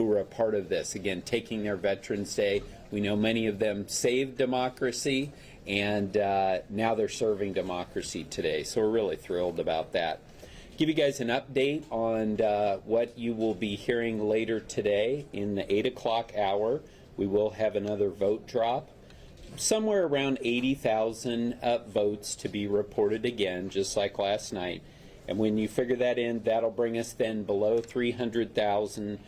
who are a part of this. Again, taking their Veterans Day. We know many of them saved democracy, and now they're serving democracy today. So we're really thrilled about that. Give you guys an update on what you will be hearing later today in the 8 o'clock hour. We will have another vote drop. Somewhere around 80,000 votes to be reported again, just like last night. And when you figure that in, that'll bring us then below 300,000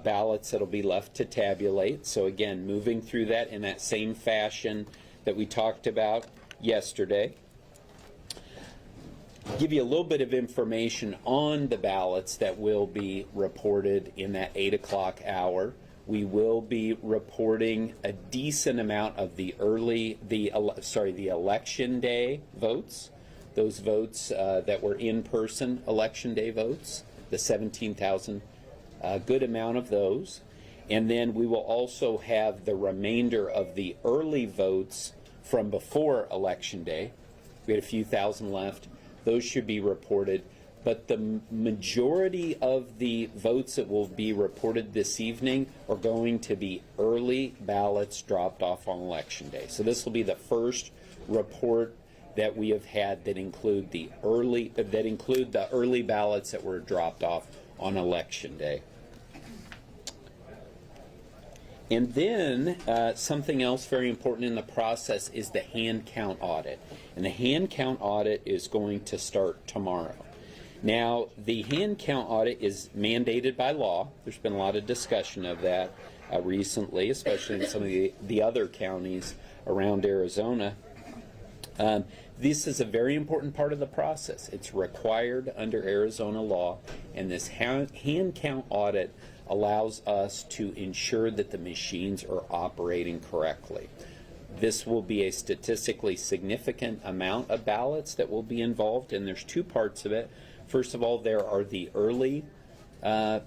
ballots that'll be left to tabulate. So again, moving through that in that same fashion that we talked about yesterday. Give you a little bit of information on the ballots that will be reported in that 8 o'clock hour. We will be reporting a decent amount of the election day votes. Those votes that were in-person election day votes, the 17,000, a good amount of those. And then we will also have the remainder of the early votes from before election day. We had a few thousand left. Those should be reported. But the majority of the votes that will be reported this evening are going to be early ballots dropped off on election day. So this will be the first report that we have had that include the early ballots that were dropped off on election day. And then something else very important in the process is the hand count audit. And the hand count audit is going to start tomorrow. Now, the hand count audit is mandated by law. There's been a lot of discussion of that recently, especially in some of the other counties around Arizona. This is a very important part of the process. It's required under Arizona law, and this hand count audit allows us to ensure that the machines are operating correctly. This will be a statistically significant amount of ballots that will be involved, and there's two parts of it. First of all, there are the early, the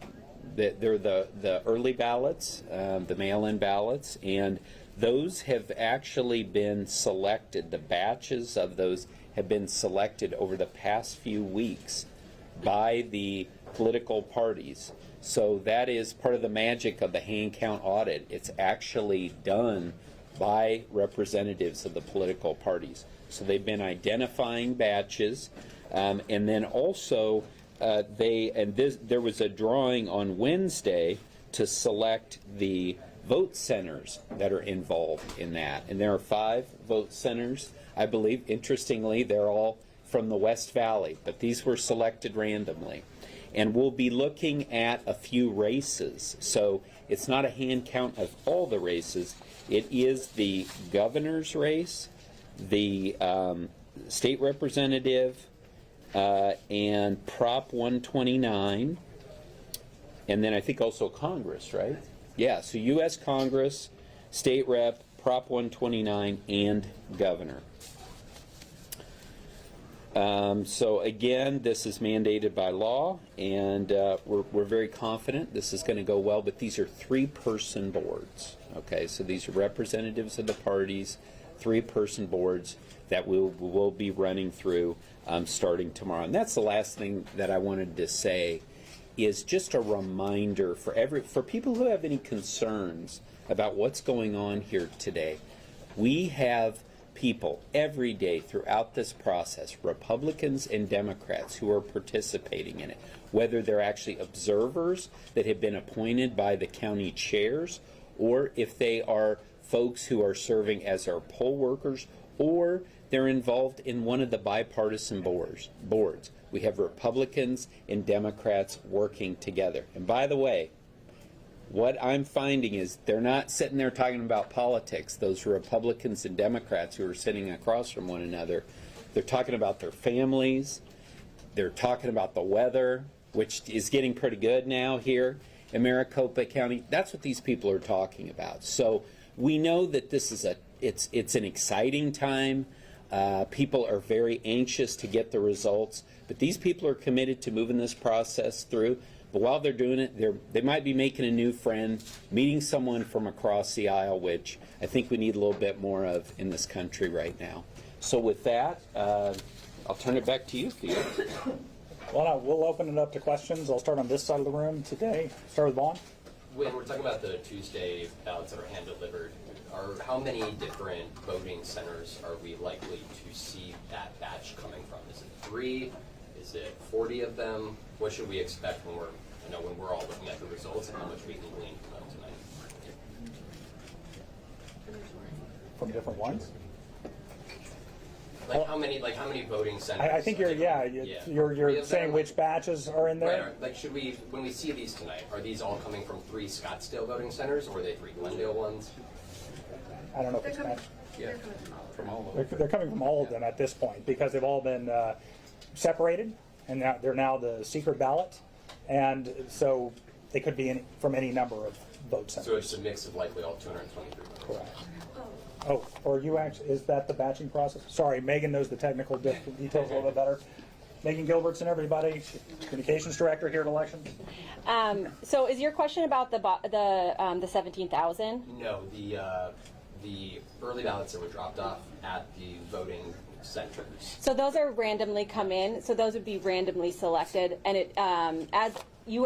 early ballots, the mail-in ballots, and those have actually been selected. The batches of those have been selected over the past few weeks by the political parties. So that is part of the magic of the hand count audit. It's actually done by representatives of the political parties. So they've been identifying batches, and then also there was a drawing on Wednesday to select the vote centers that are involved in that. And there are 5 vote centers, I believe. Interestingly, they're all from the West Valley, but these were selected randomly. And we'll be looking at a few races. So it's not a hand count of all the races. It is the governor's race, the state representative, and Prop 129, and then I think also Congress, right? Yeah, so U.S. Congress, state rep, Prop 129, and governor. So again, this is mandated by law, and we're very confident this is going to go well, but these are 3-person boards. Okay, so these are representatives of the parties, 3-person boards that we'll be running through starting tomorrow. And that's the last thing that I wanted to say, is just a reminder for people who have any concerns about what's going on here today. We have people every day throughout this process, Republicans and Democrats, who are participating in it, whether they're actually observers that have been appointed by the county chairs, or if they are folks who are serving as our poll workers, or they're involved in one of the bipartisan boards. We have Republicans and Democrats working together. And by the way, what I'm finding is they're not sitting there talking about politics, those Republicans and Democrats who are sitting across from one another. They're talking about their families. They're talking about the weather, which is getting pretty good now here in Maricopa County. That's what these people are talking about. So we know that this is it's an exciting time. People are very anxious to get the results, but these people are committed to moving this process through. But while they're doing it, they might be making a new friend, meeting someone from across the aisle, which I think we need a little bit more of in this country right now. So with that, I'll turn it back to you, Felix. Well, we'll open it up to questions. I'll start on this side of the room today. Start with Vaughn. when we're talking about the Tuesday ballots that are hand delivered, how many different voting centers are we likely to see that batch coming from? Is it 3? Is it 40 of them? What should we expect when we're all looking at the results and how much we can glean from them tonight? From different ones? How many voting centers? I think you're saying which batches are in there? Right. Like, when we see these tonight, are these all coming from 3 Scottsdale voting centers, or are they 3 Glendale ones? I don't know if it's batch. Yeah, from all over. They're coming from all of them at this point because they've all been separated, and they're now the secret ballot, and so they could be from any number of vote centers. So it's a mix of likely all 223 votes. Correct. Oh, or you actually, is that the batching process? Sorry, Megan knows the technical details a little bit better. Megan Gilbertson, everybody, Communications Director here at Elections. So is your question about the 17,000? No, the early ballots that were dropped off at the voting centers. So those are randomly come in. So those would be randomly selected, and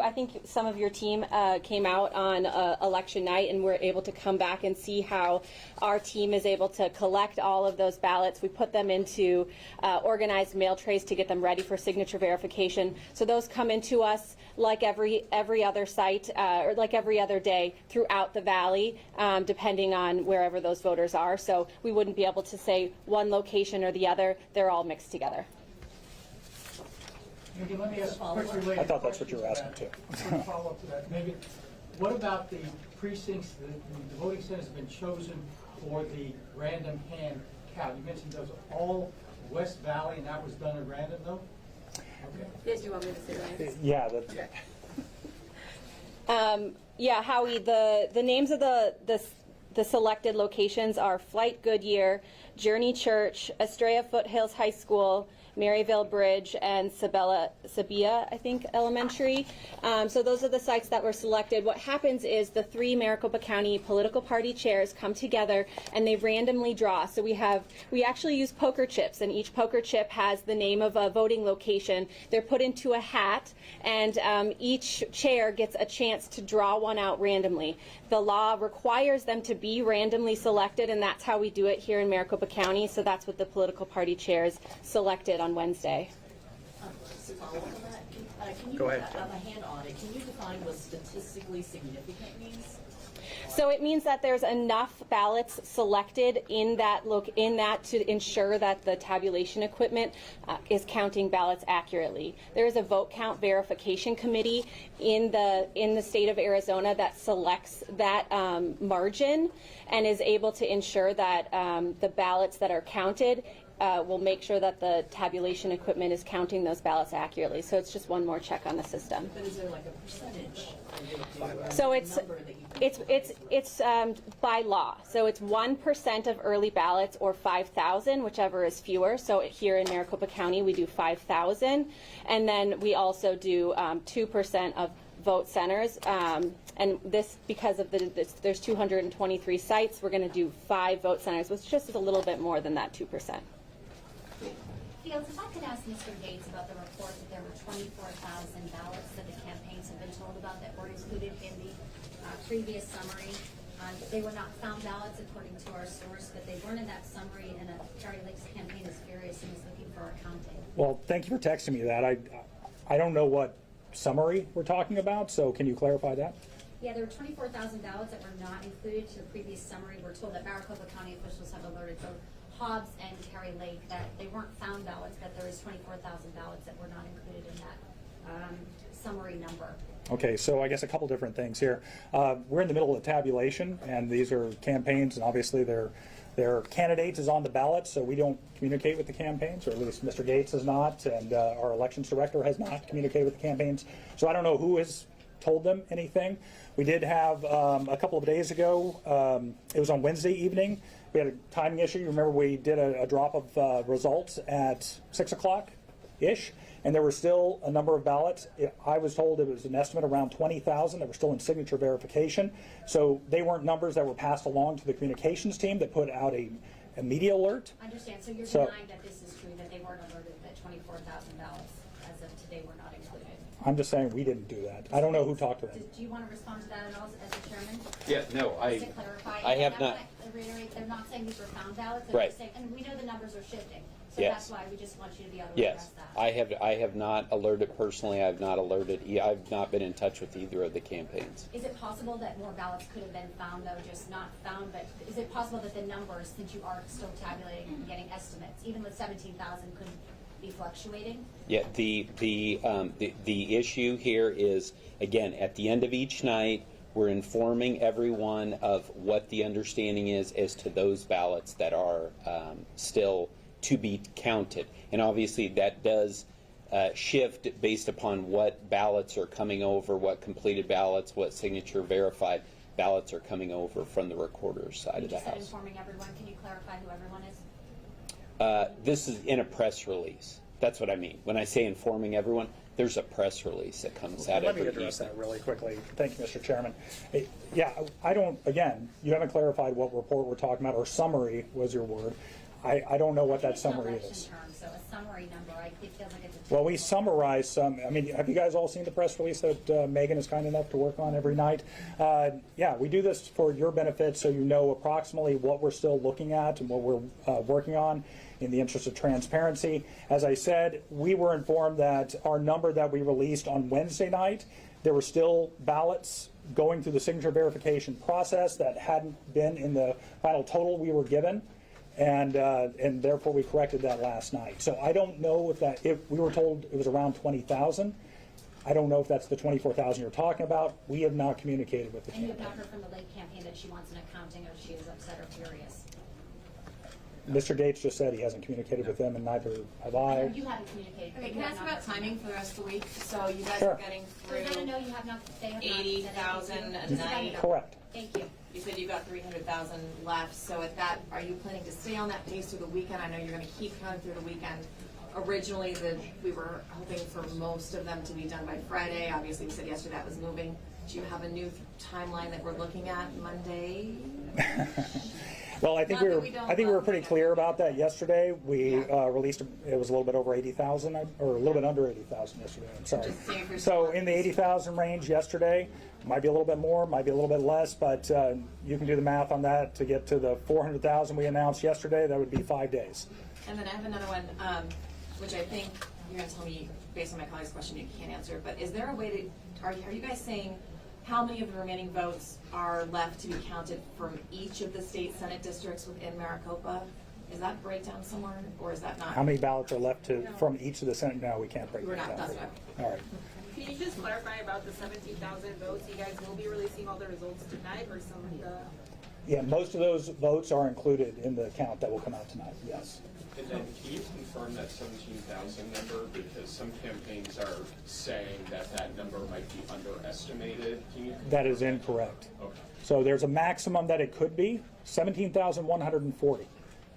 I think some of your team came out on election night and were able to come back and see how our team is able to collect all of those ballots. We put them into organized mail trays to get them ready for signature verification. So those come into us like every other site or like every other day throughout the valley, depending on wherever those voters are. So we wouldn't be able to say one location or the other. They're all mixed together. Maybe let me ask a quick related I thought that's what you were question asking to that. Quick follow-up to that. Maybe, what about the precincts, the voting centers have been chosen for the random hand count? You mentioned those are all West Valley, and that was done at random, though? Okay. Yes, you want me to say that? Yeah. That's, Yeah, Howie, the names of the selected locations are Flight Goodyear, Journey Church, Estrella Foothills High School, Maryville Bridge, and Sabia, I think, Elementary. So those are the sites that were selected. What happens is the 3 Maricopa County political party chairs come together and they randomly draw. So we actually use poker chips, and each poker chip has the name of a voting location. They're put into a hat, and each chair gets a chance to draw one out randomly. The law requires them to be randomly selected, and that's how we do it here in Maricopa County. So that's what the political party chairs selected on Wednesday. Just to follow up on that, can you, Go ahead. on the hand audit, can you define what statistically significant means? So it means that there's enough ballots selected in that to ensure that the tabulation equipment is counting ballots accurately. There is a vote count verification committee in the state of Arizona that selects that margin and is able to ensure that the ballots that are counted will make sure that the tabulation equipment is counting those ballots accurately. So it's just one more check on the system. But is there like a percentage? So it's by law. So it's 1% of early ballots or 5,000, whichever is fewer. So here in Maricopa County, we do 5,000, and then we also do 2% of vote centers. And this, because of there's 223 sites, we're going to do 5 vote centers, which just is a little bit more than that 2%. Fields, if I could ask Mr. Gates about the report that there were 24,000 ballots that the campaigns have been told about that were included in the previous summary. They were not found ballots according to our source, but they weren't in that summary, and Terry Lake's campaign is furious and is looking for accounting. well, thank you for texting me that. I don't know what summary we're talking about, so can you clarify that? Yeah, there were 24,000 ballots that were not included to the previous summary. We're told that Maricopa County officials have alerted both Hobbs and Terry Lake that they weren't found ballots, that there is 24,000 ballots that were not included in that summary number. Okay, so I guess a couple different things here. We're in the middle of tabulation, and these are campaigns, and obviously their candidates is on the ballot, so we don't communicate with the campaigns, or at least Mr. Gates has not, and our elections director has not communicated with the campaigns. So I don't know who has told them anything. We did have a couple of days ago, it was on Wednesday evening, we had a timing issue. You remember we did a drop of results at 6 o'clock-ish, and there were still a number of ballots. I was told it was an estimate around 20,000 that were still in signature verification. So they weren't numbers that were passed along to the communications team that put out a media alert. I understand. So you're denying that this is true, that they weren't alerted that 24,000 ballots as of today were not included? I'm just saying we didn't do that. I don't know who talked to them. Do you want to respond to that at all as the chairman? Yeah, no, Just to clarify. I have And not. want to reiterate, they're not saying these were found ballots. They're Right. just saying, and we know the numbers are shifting. So Yes. that's why we just want you to be able to address Yes, that. I have not alerted personally. I've not alerted. I've not been in touch with either of the campaigns. Is it possible that more ballots could have been found, though, just not found, but is it possible that the numbers, since you are still tabulating and getting estimates, even with 17,000, could be fluctuating? Yeah, the issue here is, again, at the end of each night, we're informing everyone of what the understanding is as to those ballots that are still to be counted. And obviously that does shift based upon what ballots are coming over, what completed ballots, what signature verified ballots are coming over from the recorder's side You of the just said house. informing everyone. Can you clarify who everyone is? This is in a press release. That's what I mean. When I say informing everyone, there's a press release that comes out Let me every address evening. that really quickly. Thank you, Mr. Chairman. Yeah, I don't, again, you haven't clarified what report we're talking about, or summary was your word. I don't know what that It's an summary election is. term, so a summary number, it feels like it's a. Well, we summarize some, I mean, have you guys all seen the press release that Megan is kind enough to work on every night? Yeah, we do this for your benefit so you know approximately what we're still looking at and what we're working on in the interest of transparency. As I said, we were informed that our number that we released on Wednesday night, there were still ballots going through the signature verification process that hadn't been in the final total we were given. And therefore we corrected that last night. So I don't know if we were told it was around 20,000. I don't know if that's the 24,000 you're talking about. We have not communicated with the And you have campaign. not heard from the Lake campaign that she wants an accounting, or she is upset or furious? Mr. Gates just said he hasn't communicated with them, and neither have I. You haven't communicated. but Okay, you can I have ask not about heard from timing them. for the rest of the week? So you guys Sure. are getting So is that a through no, you have not, they have not. 80,000 said anything a to you? Just night? no. Correct. Thank you. You said you've got 300,000 left, so at that, are you planning to stay on that pace through the weekend? I know you're gonna keep counting through the weekend. Originally, we were hoping for most of them to be done by Friday. Obviously, you said yesterday that was moving. Do you have a new timeline that we're looking at, Monday? Well, I think Not we that were. we don't I think we were love pretty it. clear about that yesterday. We released. It was a little bit over 80,000, or a little bit under 80,000 yesterday. I'm sorry. Just seeing if you're So still- in the 80,000 range yesterday, might be a little bit more, might be a little bit less, but you can do the math on that to get to the 400,000 we announced yesterday. That would be 5 days. And then I have another one, which I think you're gonna tell me, based on my colleague's question, you can't answer, but is there a way to, are you guys saying how many of the remaining votes are left to be counted from each of the state senate districts within Maricopa? Is that breakdown somewhere, or is that not? How many ballots are left from each of the Senate? No, we can't break We're that not, down. that's what All right. Can you just clarify about the 17,000 votes? You guys will be releasing all the results tonight, or some of the? Yeah, most of those votes are included in the count that will come out tonight, yes. And then can you confirm that 17,000 number, because some campaigns are saying that that number might be underestimated? Can you? That is incorrect. Okay. So there's a maximum that it could be, 17,140.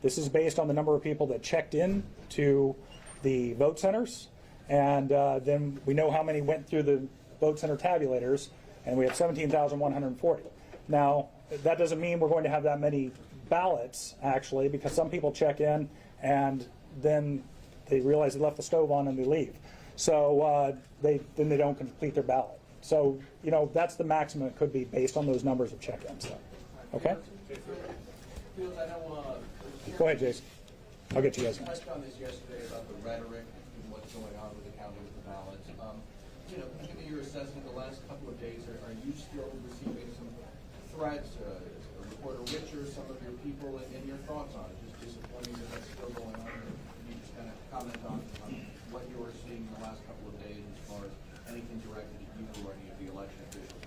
This is based on the number of people that checked in to the vote centers, and then we know how many went through the vote center tabulators, and we have 17,140. Now, that doesn't mean we're going to have that many ballots, actually, because some people check in and then they realize they left the stove on and they leave. So then they don't complete their ballot. So, that's the maximum it could be based on those numbers of check-ins. Okay? Go ahead, Jason. I'll get you guys I next. touched on this yesterday about the rhetoric and what's going on with the counting of the ballots. Given your assessment the last couple of days, are you still receiving some threats? Reporter Richard, some of your people, and your thoughts on it? Just disappointing that that's still going on. Can you just kind of comment on what you are seeing the last couple of days as far as anything directed at you or any of the election officials?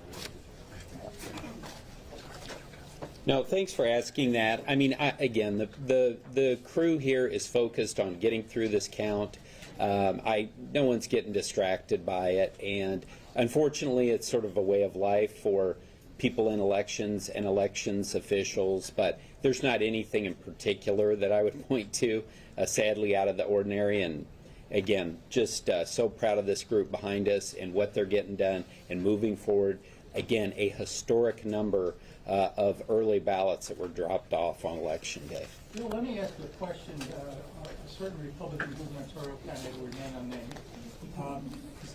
No, thanks for asking that. I mean, again, the crew here is focused on getting through this count. No one's getting distracted by it, and unfortunately, it's sort of a way of life for people in elections and elections officials. But there's not anything in particular that I would point to, sadly, out of the ordinary. And again, just so proud of this group behind us and what they're getting done and moving forward. Again, a historic number of early ballots that were dropped off on Election Day. Bill, let me ask you a question. A certain Republican gubernatorial candidate will remain unnamed.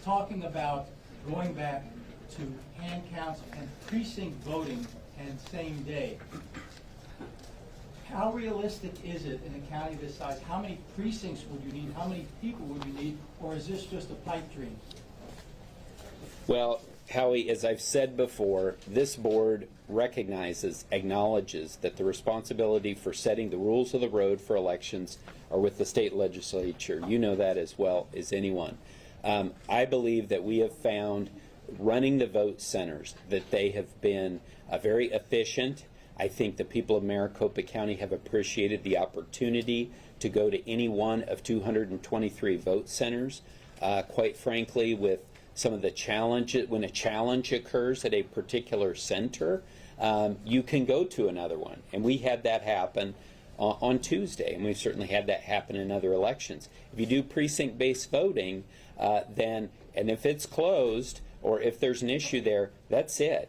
talking about going back to hand counts and precinct voting and same day. How realistic is it in a county this size? How many precincts would you need? How many people would you need? Or is this just a pipe dream? Well, Howie, as I've said before, this board recognizes, acknowledges that the responsibility for setting the rules of the road for elections are with the state legislature. You know that as well as anyone. I believe that we have found, running the vote centers, that they have been very efficient. I think the people of Maricopa County have appreciated the opportunity to go to any one of 223 vote centers. Quite frankly, with some of the challenges, when a challenge occurs at a particular center, you can go to another one. And we had that happen on Tuesday, and we've certainly had that happen in other elections. If you do precinct-based voting, then, and if it's closed, or if there's an issue there, that's it.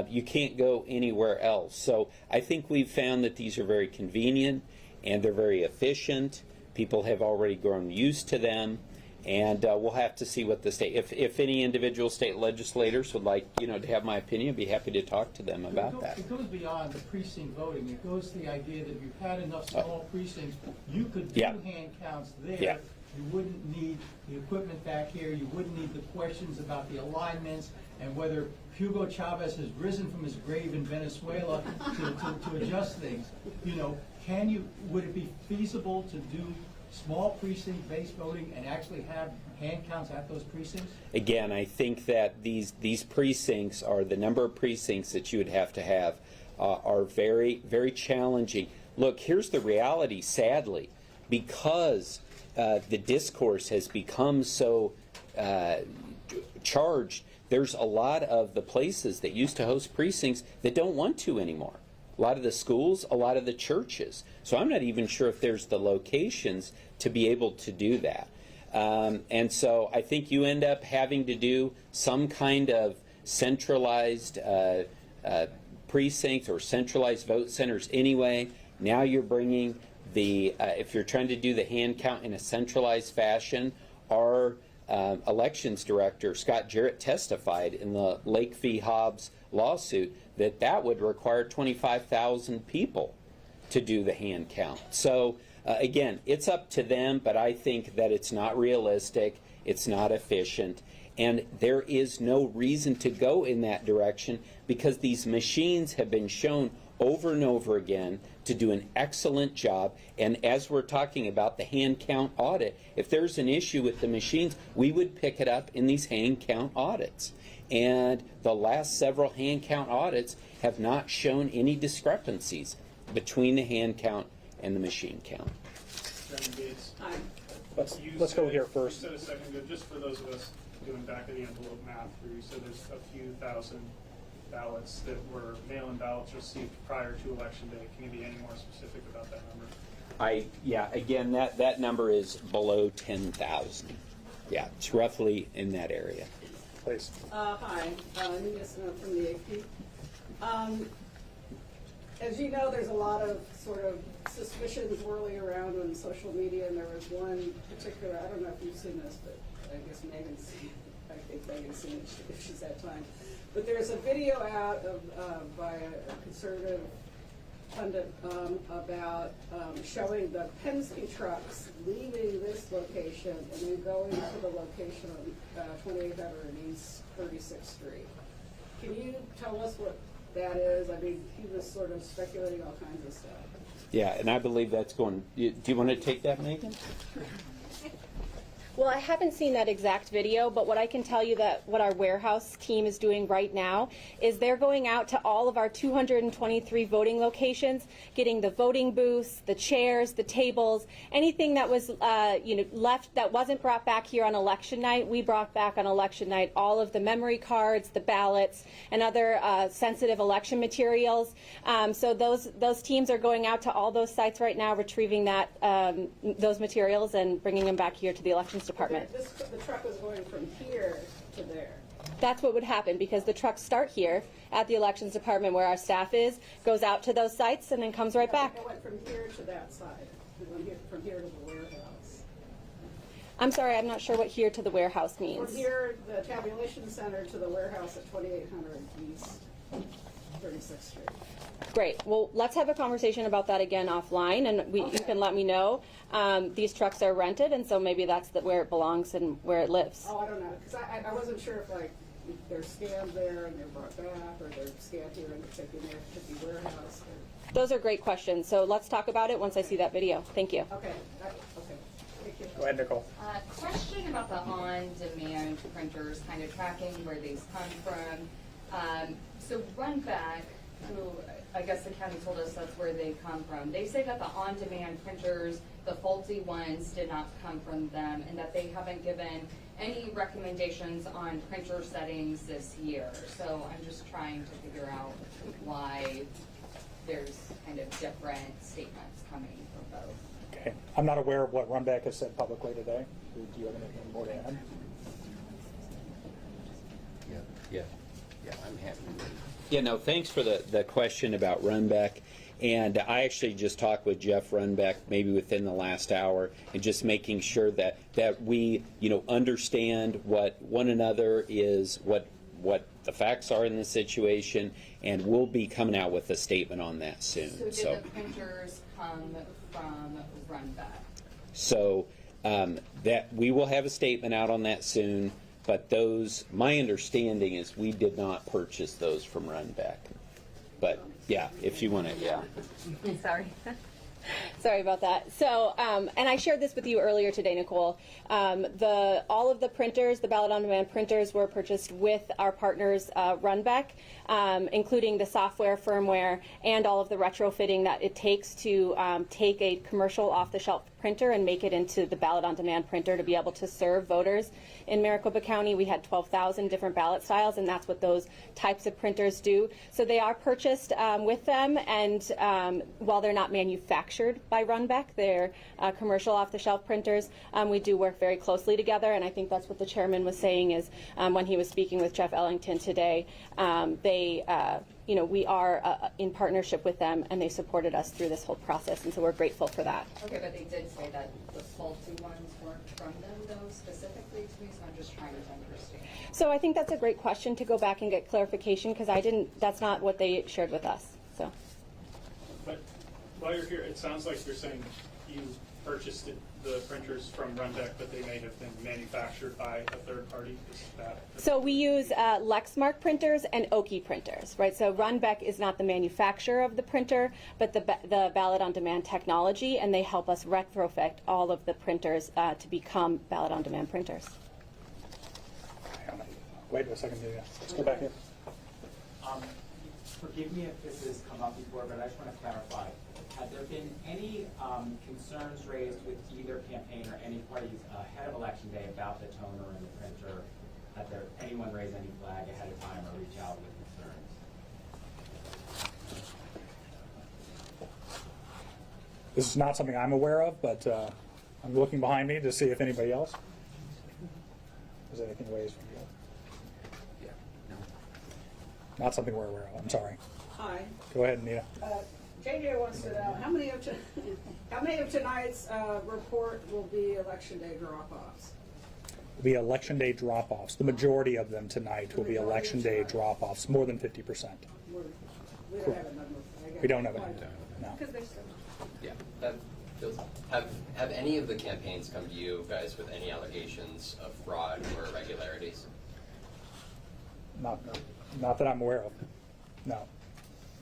You can't go anywhere else. So I think we've found that these are very convenient and they're very efficient. People have already grown used to them, and we'll have to see what the state. If any individual state legislators would like, to have my opinion, I'd be happy to talk to them about that. It goes beyond the precinct voting. It goes to the idea that if you've had enough small precincts, you could do hand counts there. Yeah. You wouldn't need the equipment back here. You wouldn't need the questions about the alignments and whether Hugo Chavez has risen from his grave in Venezuela to adjust things. Would it be feasible to do small precinct-based voting and actually have hand counts at those precincts? Again, I think that these precincts, are the number of precincts that you would have to have, are very, very challenging. Look, here's the reality, sadly, because the discourse has become so charged, there's a lot of the places that used to host precincts that don't want to anymore. A lot of the schools, a lot of the churches. So I'm not even sure if there's the locations to be able to do that. And so I think you end up having to do some kind of centralized precincts or centralized vote centers anyway. Now you're bringing if you're trying to do the hand count in a centralized fashion, our elections director, Scott Jarrett, testified in the Lake v. Hobbs lawsuit that would require 25,000 people to do the hand count. So again, it's up to them, but I think that it's not realistic, it's not efficient, and there is no reason to go in that direction because these machines have been shown over and over again to do an excellent job. And as we're talking about the hand count audit, if there's an issue with the machines, we would pick it up in these hand count audits. And the last several hand count audits have not shown any discrepancies between the hand count and the machine count. Chairman Gates. Hi. Let's go here first. You said a second ago, just for those of us doing back of the envelope math here, you said there's a few thousand ballots that were mail-in ballots received prior to election day. Can you be any more specific about that number? Again, that number is below 10,000. Yeah, it's roughly in that area. Please. Hi, Nina Smith from the AP. As you know, there's a lot of sort of suspicions whirling around on social media, and there was one particular, I don't know if you've seen this, but I guess Megan's seen it. I think Megan's seen it if she's had time. But there's a video out of by a conservative pundit about showing the Penske trucks leaving this location and then going to the location on 28th Avenue and East 36th Street. Can you tell us what that is? I mean, he was sort of speculating all kinds of stuff. Yeah, and I believe that's going. Do you want to take that, Megan? Well, I haven't seen that exact video, but what I can tell you that what our warehouse team is doing right now is they're going out to all of our 223 voting locations, getting the voting booths, the chairs, the tables, anything that was left that wasn't brought back here on election night. We brought back on election night all of the memory cards, the ballots, and other sensitive election materials. So those teams are going out to all those sites right now, retrieving those materials and bringing them back here to the elections department. The truck was going from here to there. That's what would happen because the trucks start here at the elections department where our staff is, goes out to those sites, and then comes right back. I went from here to that side, from here to the warehouse. I'm sorry, I'm not sure what here to the warehouse means. From here, the tabulation center to the warehouse at 2800 East 36th Street. Great. Well, let's have a conversation about that again offline, and you can let me know. These trucks are rented, and so maybe that's where it belongs and where it lives. Oh, I don't know, because I wasn't sure if like if they're scanned there and they're brought back, or they're scanned here and they're taken there to the warehouse. Those are great questions. So let's talk about it once I see that video. Thank you. Okay, okay. Thank you. Go ahead, Nicole. Question about the on-demand printers, kind of tracking where these come from. So Runback, who I guess the county told us that's where they come from, they say that the on-demand printers, the faulty ones, did not come from them, and that they haven't given any recommendations on printer settings this year. So I'm just trying to figure out why there's kind of different statements coming from both. Okay. I'm not aware of what Runback has said publicly today. Do you have anything more to add? Yeah, I'm happy. Yeah, no, thanks for the question about Runback. And I actually just talked with Jeff Runback maybe within the last hour, and just making sure that we, understand what one another is, what the facts are in the situation, and we'll be coming out with a statement on that soon. So did the printers come from Runback? So that we will have a statement out on that soon. But my understanding is we did not purchase those from Runback. But yeah, if you want to, yeah. Sorry. Sorry about that. So, and I shared this with you earlier today, Nicole. All of the printers, the Ballot on Demand printers, were purchased with our partners, Runback, including the software, firmware, and all of the retrofitting that it takes to take a commercial off-the-shelf printer and make it into the Ballot on Demand printer to be able to serve voters in Maricopa County. We had 12,000 different ballot styles, and that's what those types of printers do. So they are purchased with them, and while they're not manufactured by Runback, they're commercial off-the-shelf printers. We do work very closely together, and I think that's what the chairman was saying is when he was speaking with Jeff Ellington today, we are in partnership with them, and they supported us through this whole process, and so we're grateful for that. Okay, but they did say that the faulty ones weren't from them, though, specifically to me, so I'm just trying to understand. So I think that's a great question to go back and get clarification, because that's not what they shared with us. So. But while you're here, it sounds like you're saying you purchased the printers from Runback, but they may have been manufactured by a third party. Is that? So we use Lexmark printers and Oki printers, right? So Runback is not the manufacturer of the printer, but the Ballot on Demand technology, and they help us retrofit all of the printers to become Ballot on Demand printers. Wait a second. Let's go back here. Forgive me if this has come up before, but I just want to clarify. Have there been any concerns raised with either campaign or any parties ahead of Election Day about the toner and the printer? Had anyone raise any flag ahead of time or reach out with concerns? This is not something I'm aware of, but I'm looking behind me to see if anybody else. Is there anything raised from you? Not something we're aware of. I'm sorry. Hi. Go ahead, Nita. JJ wants to know how many of tonight's report will be Election Day drop-offs? Will be Election Day drop-offs. The majority of them tonight will be Election Day drop-offs, more than 50%. We don't have a number. We don't have a number. No. Because there's so much. Yeah. Have any of the campaigns come to you guys with any allegations of fraud or irregularities? Not that I'm aware of. No.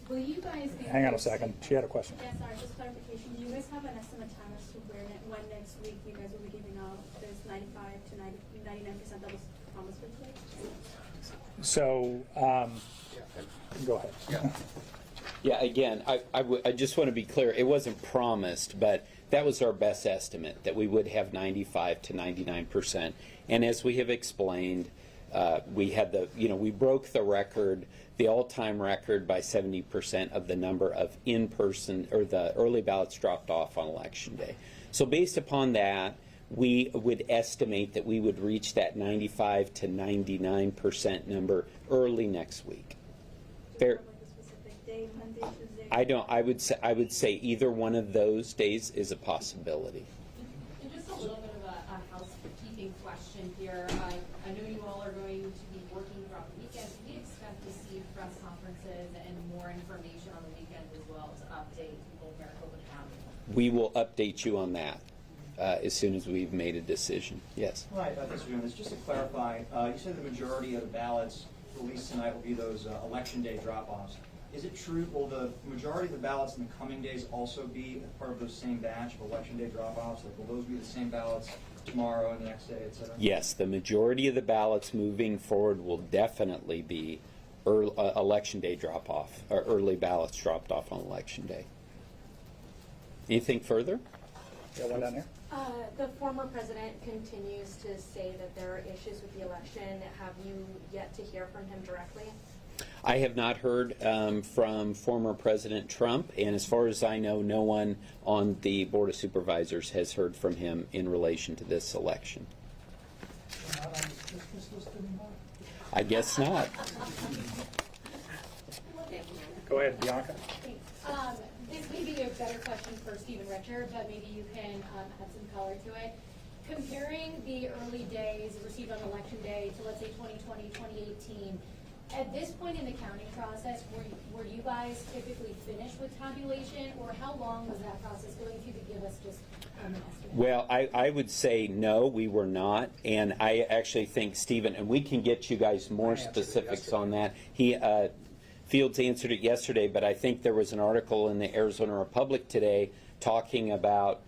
Will you guys be... Hang on a second. She had a question. Yeah, sorry, just clarification. Do you guys have an estimate time as to when next week you guys will be giving out this 95 to 99% that was promised for today? So, go ahead. Yeah. Yeah, again, I just want to be clear. It wasn't promised, but that was our best estimate, that we would have 95 to 99%. And as we have explained, we had we broke the record, the all-time record, by 70% of the number of in-person, or the early ballots dropped off on Election Day. So based upon that, we would estimate that we would reach that 95 to 99% number early next week. Fair. Day, Monday, Tuesday? I would say either one of those days is a possibility. And just a little bit of a question here. I know you all are going to be working throughout the weekend. Can we expect to see press conferences and more information on the weekend as well to update people of Maricopa County? We will update you on that as soon as we've made a decision. Yes. Right, thanks for doing this. Just to clarify, you said the majority of the ballots released tonight will be those election day drop-offs. Is it true, will the majority of the ballots in the coming days also be part of those same batch of election day drop-offs? Like, will those be the same ballots tomorrow and the next day, et cetera? Yes, the majority of the ballots moving forward will definitely be election day drop-off, or early ballots dropped off on election day. Anything further? Got one down there. The former president continues to say that there are issues with the election. Have you yet to hear from him directly? I have not heard from former President Trump, and as far as I know, no one on the Board of Supervisors has heard from him in relation to this election. Not on the Christmas list anymore? I guess not. Go ahead, Bianca. This may be a better question for Stephen Richer, but maybe you can add some color to it. Comparing the early days received on election day to, let's say, 2020, 2018, at this point in the counting process, were you guys typically finished with tabulation, or how long was that process going? If you could give us just an estimate. Well, I would say no, we were not, and I actually think, Stephen, and we can get you guys more specifics on that. He Fields answered it yesterday, but I think there was an article in the Arizona Republic today talking about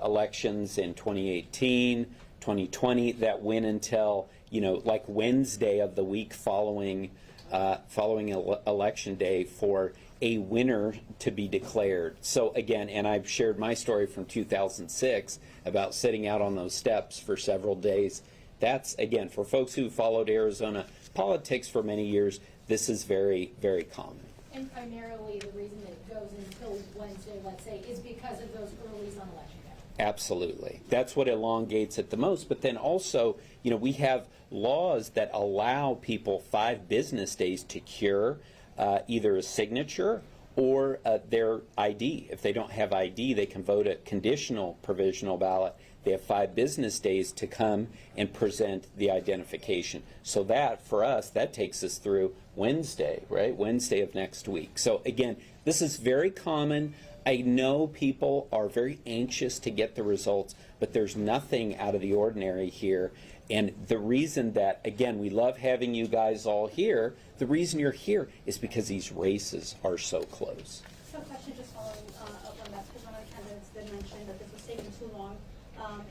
elections in 2018, 2020 that went until, like Wednesday of the week following election day for a winner to be declared. So again, and I've shared my story from 2006 about sitting out on those steps for several days. That's, again, for folks who followed Arizona politics for many years, this is very, very common. And primarily the reason that it goes until Wednesday, let's say, is because of those earlies on election day. Absolutely. That's what elongates it the most. But then also, we have laws that allow people 5 business days to cure either a signature or their ID. If they don't have ID, they can vote a conditional provisional ballot. They have 5 business days to come and present the identification. So that, for us, that takes us through Wednesday, right? Wednesday of next week. So again, this is very common. I know people are very anxious to get the results, but there's nothing out of the ordinary here. And the reason that, again, we love having you guys all here, the reason you're here is because these races are so close. So question just following up on that, because one of the candidates did mention that this was taking too long,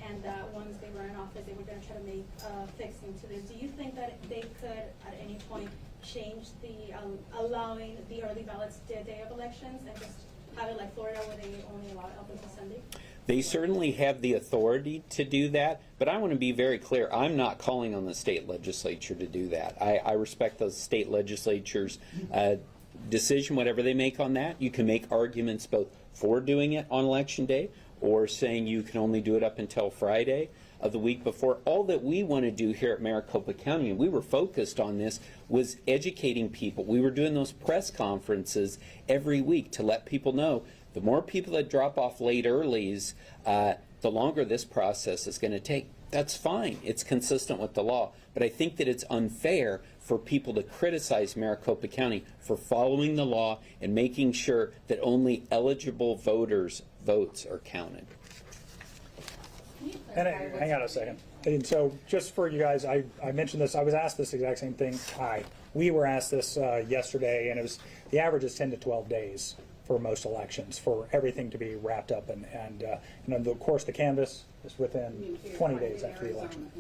and that once they were in office, they were going to try to make fixing to this. Do you think that they could, at any point, change the allowing the early ballots the day of elections and just have it like Florida, where they only allow it up until Sunday? They certainly have the authority to do that, but I want to be very clear. I'm not calling on the state legislature to do that. I respect those state legislatures' decision, whatever they make on that. You can make arguments both for doing it on Election Day or saying you can only do it up until Friday of the week before. All that we want to do here at Maricopa County, and we were focused on this, was educating people. We were doing those press conferences every week to let people know the more people that drop off late earlies, the longer this process is going to take. That's fine. It's consistent with the law. But I think that it's unfair for people to criticize Maricopa County for following the law and making sure that only eligible voters' votes are counted. And hang on a second. And so just for you guys, I mentioned this. I was asked this exact same thing. We were asked this yesterday, and it was the average is 10 to 12 days for most elections for everything to be wrapped up, and of course the canvass is within 20 days after the election.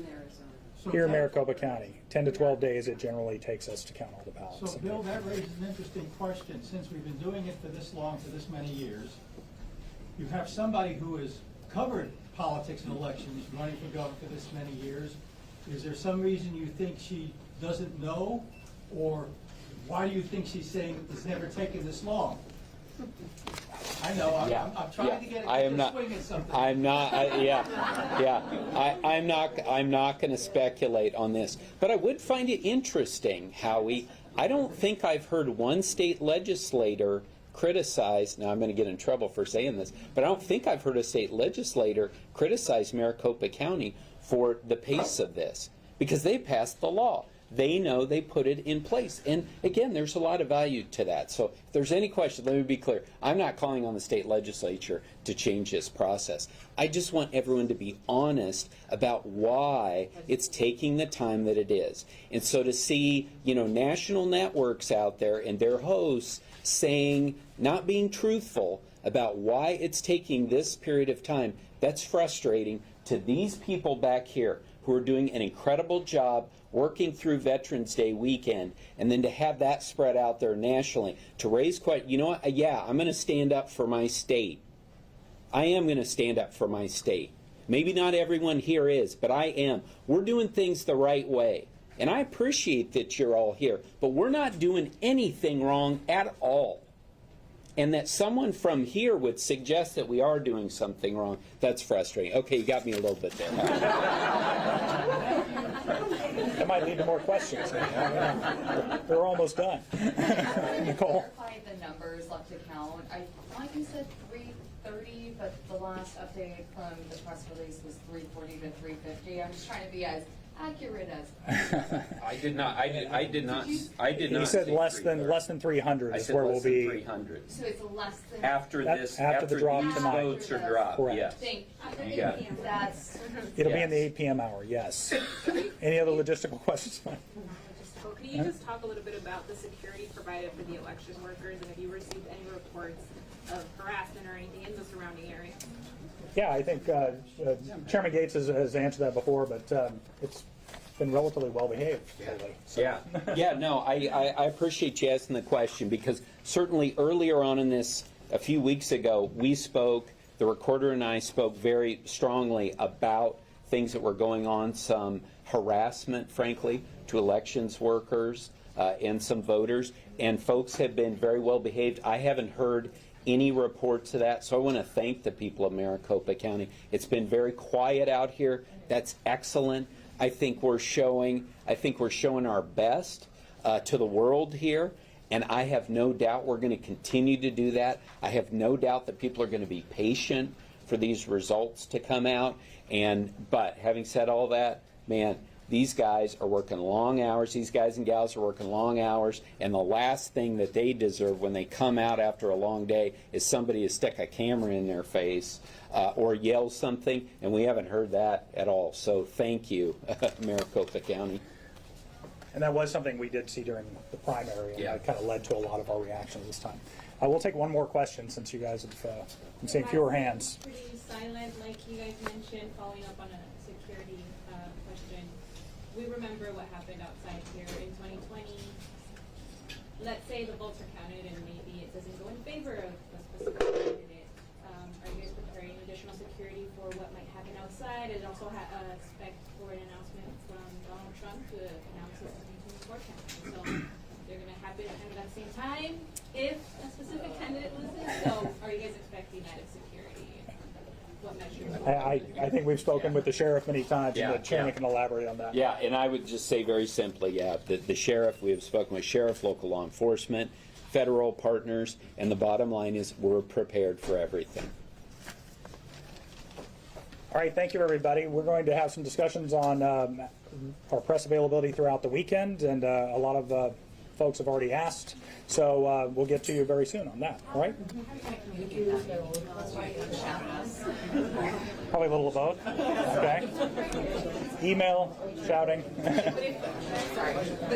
Here in Maricopa County, 10 to 12 days it generally takes us to count all the ballots. So, Bill, that raises an interesting question. Since we've been doing it for this long, for this many years, you have somebody who has covered politics and elections, running for governor for this many years. Is there some reason you think she doesn't know, or why do you think she's saying it's never taken this long? I know. I'm trying to get a swing at something. I'm not. I'm not going to speculate on this, but I would find it interesting, Howie. I don't think I've heard one state legislator criticize. Now I'm going to get in trouble for saying this, but I don't think I've heard a state legislator criticize Maricopa County for the pace of this because they passed the law. They know they put it in place. And again, there's a lot of value to that. So if there's any question, let me be clear. I'm not calling on the state legislature to change this process. I just want everyone to be honest about why it's taking the time that it is. And so to see, national networks out there and their hosts saying, not being truthful about why it's taking this period of time, that's frustrating to these people back here who are doing an incredible job working through Veterans Day weekend, and then to have that spread out there nationally, to raise questions. You know what? Yeah, I'm going to stand up for my state. I am going to stand up for my state. Maybe not everyone here is, but I am. We're doing things the right way. And I appreciate that you're all here, but we're not doing anything wrong at all. And that someone from here would suggest that we are doing something wrong, that's frustrating. Okay, you got me a little bit there. That might lead to more questions. We're almost done. Nicole? Clarify the numbers left to count. I thought you said 330, but the last update from the press release was 340 to 350. I'm just trying to be as accurate as. I did not. He said less than 300 is where we'll be. 300. So it's less than. After the drop these tonight. votes are dropped, Correct. yes. Thank You got it. That's. It'll be in the 8 p.m. hour, yes. Any other logistical questions? Can you just talk a little bit about the security provided for the election workers, and have you received any reports of harassment or anything in the surrounding area? Yeah, I think Chairman Gates has answered that before, but it's been relatively well behaved lately. So. No, I appreciate you asking the question because certainly earlier on in this, a few weeks ago, we spoke, the recorder and I spoke very strongly about things that were going on, some harassment, frankly, to elections workers and some voters, and folks have been very well behaved. I haven't heard any reports of that, so I want to thank the people of Maricopa County. It's been very quiet out here. That's excellent. I think we're showing our best to the world here, and I have no doubt we're going to continue to do that. I have no doubt that people are going to be patient for these results to come out. But having said all that, man, these guys are working long hours. These guys and gals are working long hours, and the last thing that they deserve when they come out after a long day is somebody to stick a camera in their face or yell something, and we haven't heard that at all. So thank you, Maricopa County. And that was something we did see during the primary, and that kind of led to a lot of our reactions this time. We'll take one more question since you guys have been seeing fewer hands. Pretty silent, like you guys mentioned, following up on a security question. We remember what happened outside here in 2020. Let's say the votes are counted and maybe it doesn't go in favor of a specific candidate. Are you guys preparing additional security for what might happen outside? And also expect for an announcement from Donald Trump to announce his 2024 campaign. So they're going to happen at the same time if a specific candidate loses. So are you guys expecting added security? What measures? I think we've spoken with the sheriff many times, and the chairman can elaborate on that. Yeah, and I would just say very simply, the sheriff, we have spoken with sheriff, local law enforcement, federal partners, and the bottom line is we're prepared for everything. All right, thank you, everybody. We're going to have some discussions on our press availability throughout the weekend, and a lot of folks have already asked, so we'll get to you very soon on that, all right? Probably a little of both, okay? Email, shouting.